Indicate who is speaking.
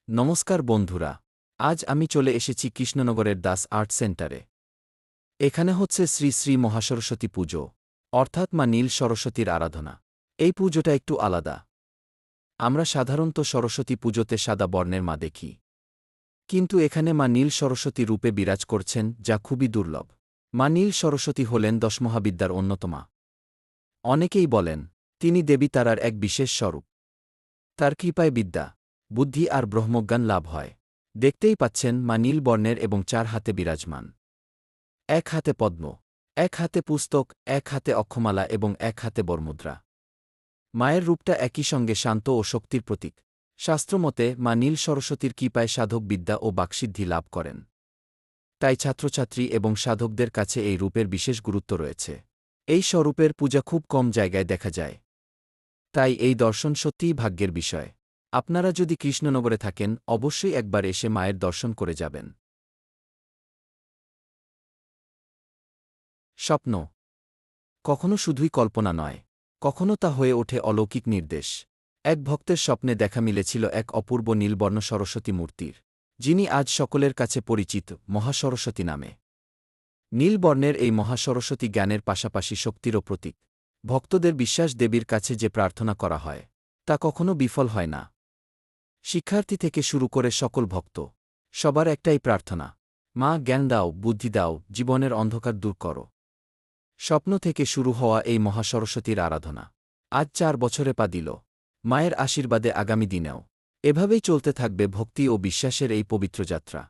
Speaker 1: নমস্কার বন্ধুরা, আজ আমি চলে এসেছি কৃষ্ণনগরের দাস আর্ট সেন্টারে। এখানে হচ্ছে শ্রী শ্রী মহাসরস্বতী পুজো, অর্থাৎ মা নীল সরস্বতীর আরাধনা। এই পুজোটা একটু আলাদা। আমরা সাধারণত সরস্বতী পুজোতে সাদা বর্ণের মা দেখি, কিন্তু এখানে মা নীল সরস্বতী রূপে বিরাজ করছেন, যা খুবই দুর্লভ। মা নীল সরস্বতী হলেন দশমহাবিদ্যার অন্যতমা। অনেকেই বলেন তিনি দেবী তারার এক বিশেষ স্বরূপ। তার কৃপায় বিদ্যা, বুদ্ধি আর ব্রহ্মজ্ঞান লাভ হয়। দেখতেই পাচ্ছেন মা নীল বর্ণের এবং 4 হাতে বিরাজমান। এক হাতে পদ্ম, এক হাতে পুস্তক, এক হাতে অক্ষমালা এবং এক হাতে বরমুদ্রা। মায়ের রূপটা একই সঙ্গে শান্ত ও শক্তির প্রতীক। শাস্ত্রমতে মা নীল সরস্বতীর কৃপায় সাধক বিদ্যা ও বাকসিদ্ধি লাভ করেন। তাই ছাত্রছাত্রী এবং সাধকদের কাছে এই রূপের বিশেষ গুরুত্ব রয়েছে। এই স্বরূপের পূজা খুব কম জায়গায় দেখা যায়। তাই এই দর্শন সত্যিই ভাগ্যের বিষয়। আপনারা যদি কৃষ্ণনগরে থাকেন, অবশ্যই একবার এসে মায়ের দর্শন করে যাবেন। স্বপ্ন কখনো শুধুই কল্পনা নয়, কখনো তা হয়ে ওঠে অলৌকিক নির্দেশ। এক ভক্তের স্বপ্নে দেখা মিলেছিল এক অপূর্ব নীলবর্ণ সরস্বতী মূর্তির, যিনি আজ সকলের কাছে পরিচিত মহাসরস্বতী নামে। নীলবর্ণের এই মহাসরস্বতী জ্ঞানের পাশাপাশি শক্তিরও প্রতীক। ভক্তদের বিশ্বাস, দেবীর কাছে যে প্রার্থনা করা হয় তা কখনো বিফল হয় না। শিক্ষার্থী থেকে শুরু করে সকল ভক্ত, সবার একটাই প্রার্থনা, মা জ্ঞান দাও, বুদ্ধি দাও, জীবনের অন্ধকার দূর করো। স্বপ্ন থেকে শুরু হওয়া এই মহাসরস্বতীর আরাধনা আজ 4 বছরে পা দিল। মায়ের আশীর্বাদে আগামী দিনেও এভাবেই চলতে থাকবে ভক্তি ও বিশ্বাসের এই পবিত্র যাত্রা।